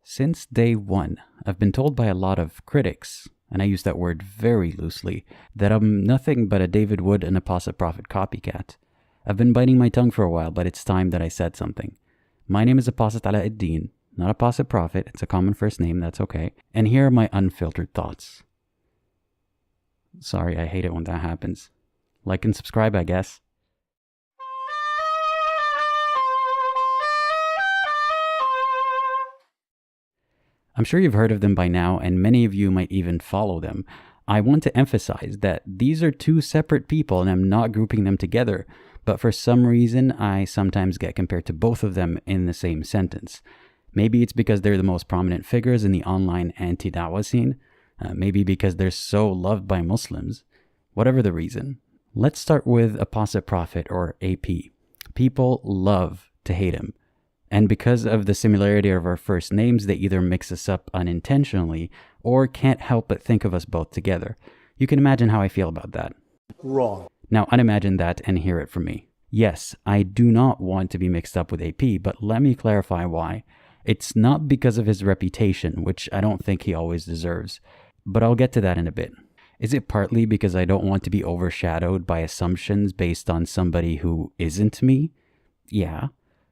Since day one, I've been told by a lot of critics, and I use that word very loosely, that I'm nothing but a David Wood and Apostle Prophet copycat. I've been biting my tongue for a while, but it's time that I said something. My name is Apostle Aladdin, not Apostle Prophet. It's a common first name, that's okay. And here are my unfiltered thoughts. Sorry, I hate it when that happens. Like and subscribe, I guess. I'm sure you've heard of them by now, and many of you might even follow them. I want to emphasize that these are two separate people, and I'm not grouping them together, but for some reason, I sometimes get compared to both of them in the same sentence. Maybe it's because they're the most prominent figures in the online anti-dawah scene. Maybe because they're so loved by Muslims. Whatever the reason. Let's start with Apostle Prophet, or AP. People love to hate him. And because of the similarity of our first names, they either mix us up unintentionally or can't help but think of us both together. You can imagine how I feel about that. Wrong. Now, unimagine that and hear it from me. Yes, I do not want to be mixed up with AP, but let me clarify why. It's not because of his reputation, which I don't think he always deserves, but I'll get to that in a bit. Is it partly because I don't want to be overshadowed by assumptions based on somebody who isn't me? Yeah.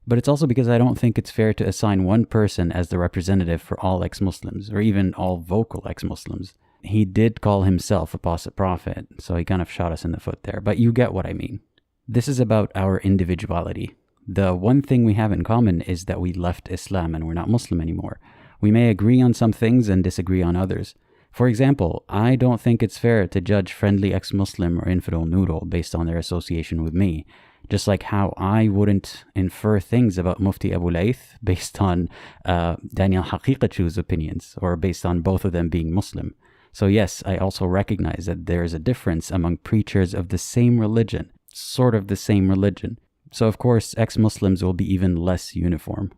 But it's also because I don't think it's fair to assign one person as the representative for all ex-Muslims, or even all vocal ex-Muslims. He did call himself Apostle Prophet, so he kind of shot us in the foot there, but you get what I mean. This is about our individuality. The one thing we have in common is that we left Islam and we're not Muslim anymore. We may agree on some things and disagree on others. For example, I don't think it's fair to judge friendly ex-Muslim or infidel noodle based on their association with me. Just like how I wouldn't infer things about Mufti Abu Layth based on Daniel Haqiqatchu's opinions, or based on both of them being Muslim. So yes, I also recognize that there is a difference among preachers of the same religion, sort of the same religion. So of course, ex-Muslims will be even less uniform.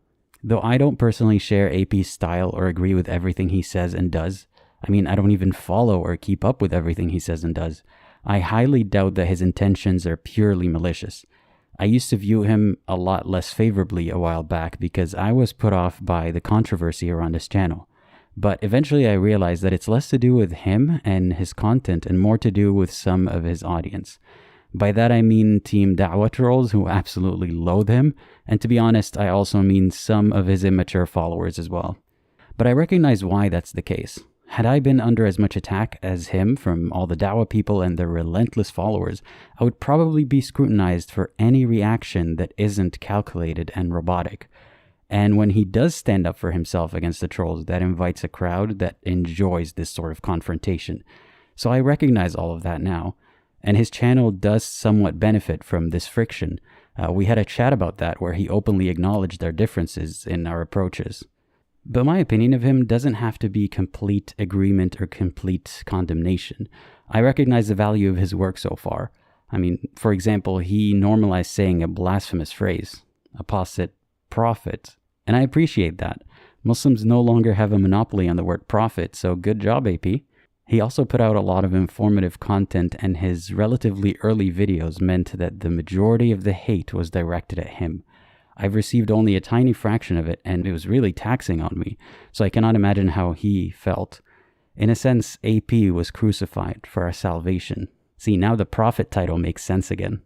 Though I don't personally share AP's style or agree with everything he says and does, I mean, I don't even follow or keep up with everything he says and does, I highly doubt that his intentions are purely malicious. I used to view him a lot less favorably a while back because I was put off by the controversy around his channel. But eventually I realized that it's less to do with him and his content and more to do with some of his audience. By that I mean Team Da'wah trolls who absolutely loathe him, and to be honest, I also mean some of his immature followers as well. But I recognize why that's the case. Had I been under as much attack as him from all the Dawah people and their relentless followers, I would probably be scrutinized for any reaction that isn't calculated and robotic. And when he does stand up for himself against the trolls, that invites a crowd that enjoys this sort of confrontation. So I recognize all of that now. And his channel does somewhat benefit from this friction. We had a chat about that where he openly acknowledged our differences in our approaches. But my opinion of him doesn't have to be complete agreement or complete condemnation. I recognize the value of his work so far. I mean, for example, he normalized saying a blasphemous phrase, Apostle Prophet, and I appreciate that. Muslims no longer have a monopoly on the word prophet, so good job, AP. He also put out a lot of informative content, and his relatively early videos meant that the majority of the hate was directed at him. I've received only a tiny fraction of it, and it was really taxing on me, so I cannot imagine how he felt. In a sense, AP was crucified for our salvation. See, now the prophet title makes sense again.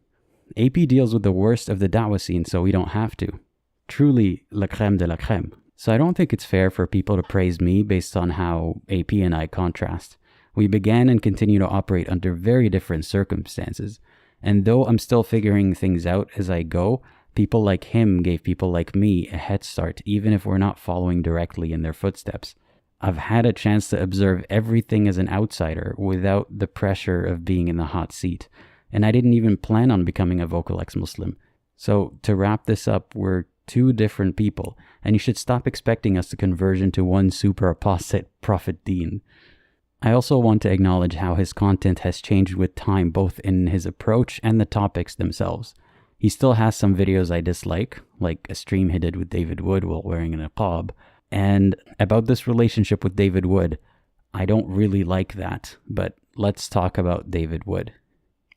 AP deals with the worst of the da'wah scene, so we don't have to. Truly, la crème de la crème. So I don't think it's fair for people to praise me based on how AP and I contrast. We began and continue to operate under very different circumstances, and though I'm still figuring things out as I go, people like him gave people like me a head start, even if we're not following directly in their footsteps. I've had a chance to observe everything as an outsider without the pressure of being in the hot seat, and I didn't even plan on becoming a vocal ex-Muslim. So to wrap this up, we're two different people, and you should stop expecting us to converge into one super apostate prophet Deen. I also want to acknowledge how his content has changed with time, both in his approach and the topics themselves. He still has some videos I dislike, like a stream he did with David Wood while wearing a niqab. And about this relationship with David Wood, I don't really like that, but let's talk about David Wood.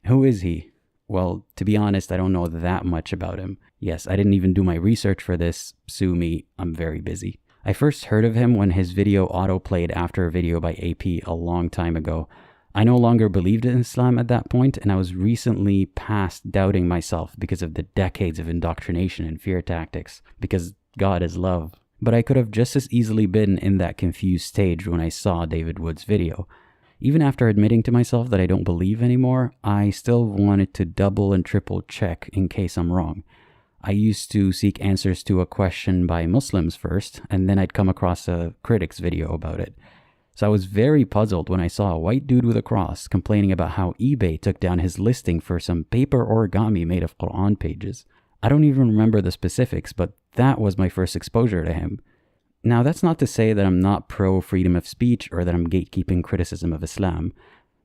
Who is he? Well, to be honest, I don't know that much about him. Yes, I didn't even do my research for this. Sue me, I'm very busy. I first heard of him when his video auto-played after a video by AP a long time ago. I no longer believed in Islam at that point, and I was recently past doubting myself because of the decades of indoctrination and fear tactics, because God is love. But I could have just as easily been in that confused stage when I saw David Wood's video. Even after admitting to myself that I don't believe anymore, I still wanted to double and triple check in case I'm wrong. I used to seek answers to a question by Muslims first, and then I'd come across a critic's video about it. So I was very puzzled when I saw a white dude with a cross complaining about how eBay took down his listing for some paper origami made of Quran pages. I don't even remember the specifics, but that was my first exposure to him. Now, that's not to say that I'm not pro freedom of speech or that I'm gatekeeping criticism of Islam.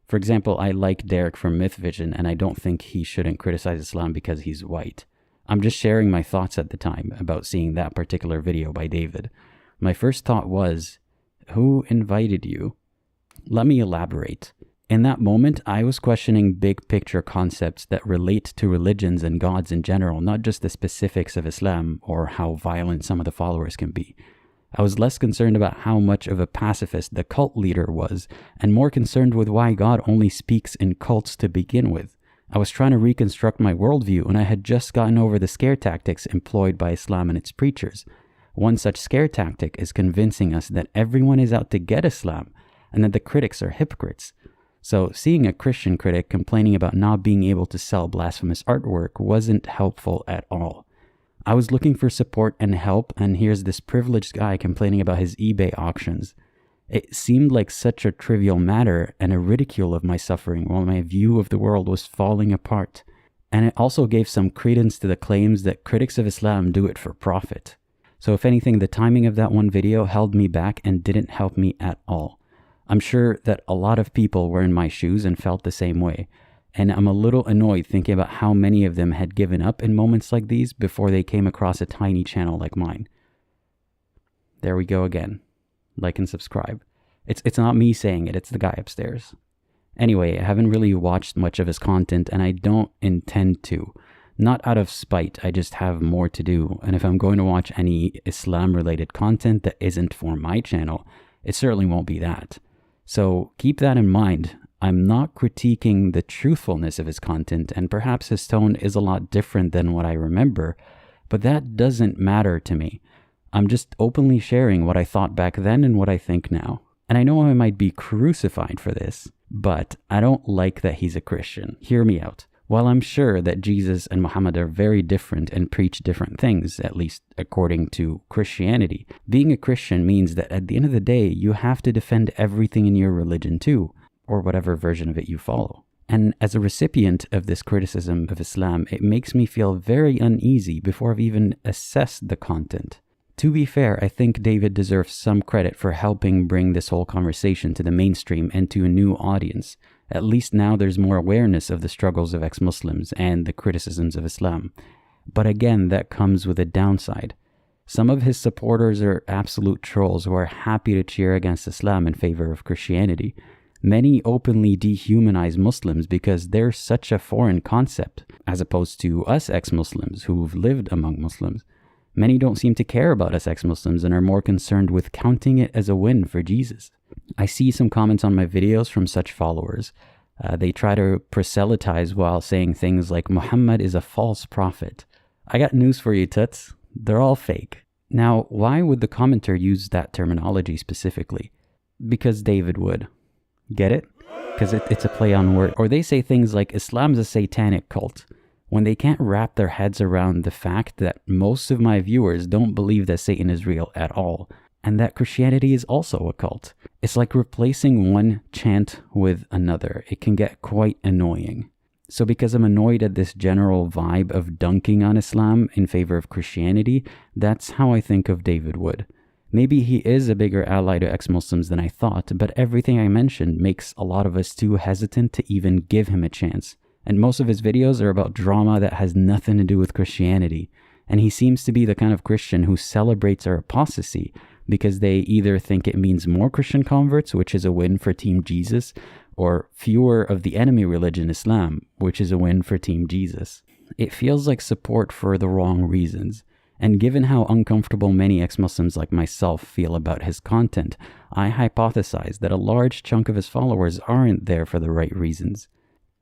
For example, I like Derek from Myth Vision, and I don't think he shouldn't criticize Islam because he's white. I'm just sharing my thoughts at the time about seeing that particular video by David. My first thought was, who invited you? Let me elaborate. In that moment, I was questioning big picture concepts that relate to religions and gods in general, not just the specifics of Islam or how violent some of the followers can be. I was less concerned about how much of a pacifist the cult leader was, and more concerned with why God only speaks in cults to begin with. I was trying to reconstruct my worldview, and I had just gotten over the scare tactics employed by Islam and its preachers. One such scare tactic is convincing us that everyone is out to get Islam, and that the critics are hypocrites. So seeing a Christian critic complaining about not being able to sell blasphemous artwork wasn't helpful at all. I was looking for support and help, and here's this privileged guy complaining about his eBay auctions. It seemed like such a trivial matter and a ridicule of my suffering while my view of the world was falling apart. And it also gave some credence to the claims that critics of Islam do it for profit. So if anything, the timing of that one video held me back and didn't help me at all. I'm sure that a lot of people were in my shoes and felt the same way. And I'm a little annoyed thinking about how many of them had given up in moments like these before they came across a tiny channel like mine. There we go again. Like and subscribe. It's not me saying it, it's the guy upstairs. Anyway, I haven't really watched much of his content, and I don't intend to. Not out of spite, I just have more to do, and if I'm going to watch any Islam-related content that isn't for my channel, it certainly won't be that. So keep that in mind. I'm not critiquing the truthfulness of his content, and perhaps his tone is a lot different than what I remember, but that doesn't matter to me. I'm just openly sharing what I thought back then and what I think now. And I know I might be crucified for this, but I don't like that he's a Christian. Hear me out. While I'm sure that Jesus and Muhammad are very different and preach different things, at least according to Christianity, being a Christian means that at the end of the day, you have to defend everything in your religion too, or whatever version of it you follow. And as a recipient of this criticism of Islam, it makes me feel very uneasy before I've even assessed the content. To be fair, I think David deserves some credit for helping bring this whole conversation to the mainstream and to a new audience. At least now there's more awareness of the struggles of ex-Muslims and the criticisms of Islam. But again, that comes with a downside. Some of his supporters are absolute trolls who are happy to cheer against Islam in favor of Christianity. Many openly dehumanize Muslims because they're such a foreign concept, as opposed to us ex-Muslims who've lived among Muslims. Many don't seem to care about us ex-Muslims and are more concerned with counting it as a win for Jesus. I see some comments on my videos from such followers. They try to proselytize while saying things like Muhammad is a false prophet. I got news for you, toots. They're all fake. Now, why would the commenter use that terminology specifically? Because David would. Get it? Because it's a play on word. Or they say things like Islam's a satanic cult, when they can't wrap their heads around the fact that most of my viewers don't believe that Satan is real at all, and that Christianity is also a cult. It's like replacing one chant with another. It can get quite annoying. So because I'm annoyed at this general vibe of dunking on Islam in favor of Christianity, that's how I think of David Wood. Maybe he is a bigger ally to ex-Muslims than I thought, but everything I mentioned makes a lot of us too hesitant to even give him a chance. And most of his videos are about drama that has nothing to do with Christianity. And he seems to be the kind of Christian who celebrates our apostasy because they either think it means more Christian converts, which is a win for Team Jesus, or fewer of the enemy religion Islam, which is a win for Team Jesus. It feels like support for the wrong reasons. And given how uncomfortable many ex-Muslims like myself feel about his content, I hypothesize that a large chunk of his followers aren't there for the right reasons.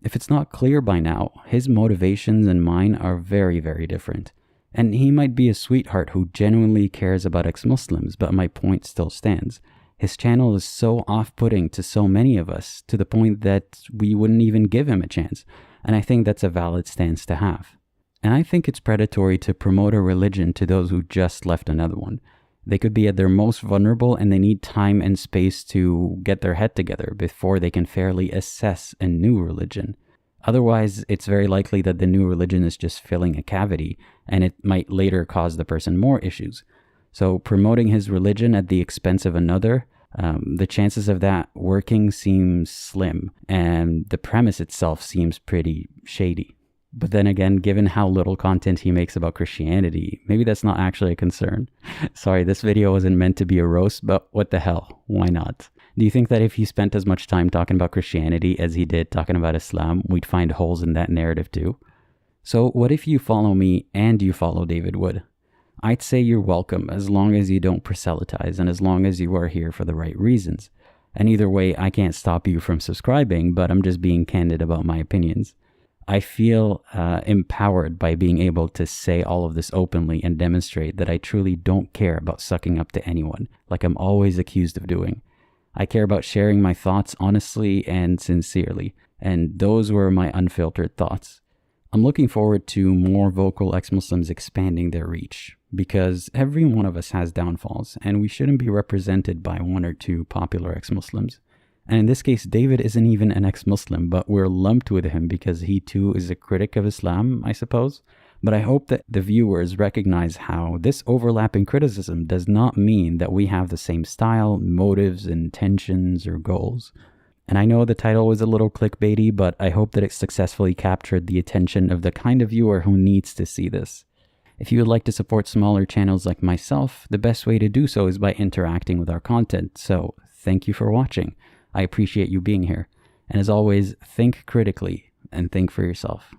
If it's not clear by now, his motivations and mine are very, very different. And he might be a sweetheart who genuinely cares about ex-Muslims, but my point still stands. His channel is so off-putting to so many of us, to the point that we wouldn't even give him a chance. And I think that's a valid stance to have. And I think it's predatory to promote a religion to those who just left another one. They could be at their most vulnerable and they need time and space to get their head together before they can fairly assess a new religion. Otherwise, it's very likely that the new religion is just filling a cavity, and it might later cause the person more issues. So promoting his religion at the expense of another, the chances of that working seem slim, and the premise itself seems pretty shady. But then again, given how little content he makes about Christianity, maybe that's not actually a concern. Sorry, this video wasn't meant to be a roast, but what the hell, why not? Do you think that if he spent as much time talking about Christianity as he did talking about Islam, we'd find holes in that narrative too? So what if you follow me and you follow David Wood? I'd say you're welcome as long as you don't proselytize and as long as you are here for the right reasons. And either way, I can't stop you from subscribing, but I'm just being candid about my opinions. I feel empowered by being able to say all of this openly and demonstrate that I truly don't care about sucking up to anyone, like I'm always accused of doing. I care about sharing my thoughts honestly and sincerely, and those were my unfiltered thoughts. I'm looking forward to more vocal ex-Muslims expanding their reach, because every one of us has downfalls, and we shouldn't be represented by one or two popular ex-Muslims. And in this case, David isn't even an ex-Muslim, but we're lumped with him because he too is a critic of Islam, I suppose. But I hope that the viewers recognize how this overlapping criticism does not mean that we have the same style, motives, intentions, or goals. And I know the title was a little clickbaity, but I hope that it successfully captured the attention of the kind of viewer who needs to see this. If you would like to support smaller channels like myself, the best way to do so is by interacting with our content. So thank you for watching. I appreciate you being here. And as always, think critically and think for yourself.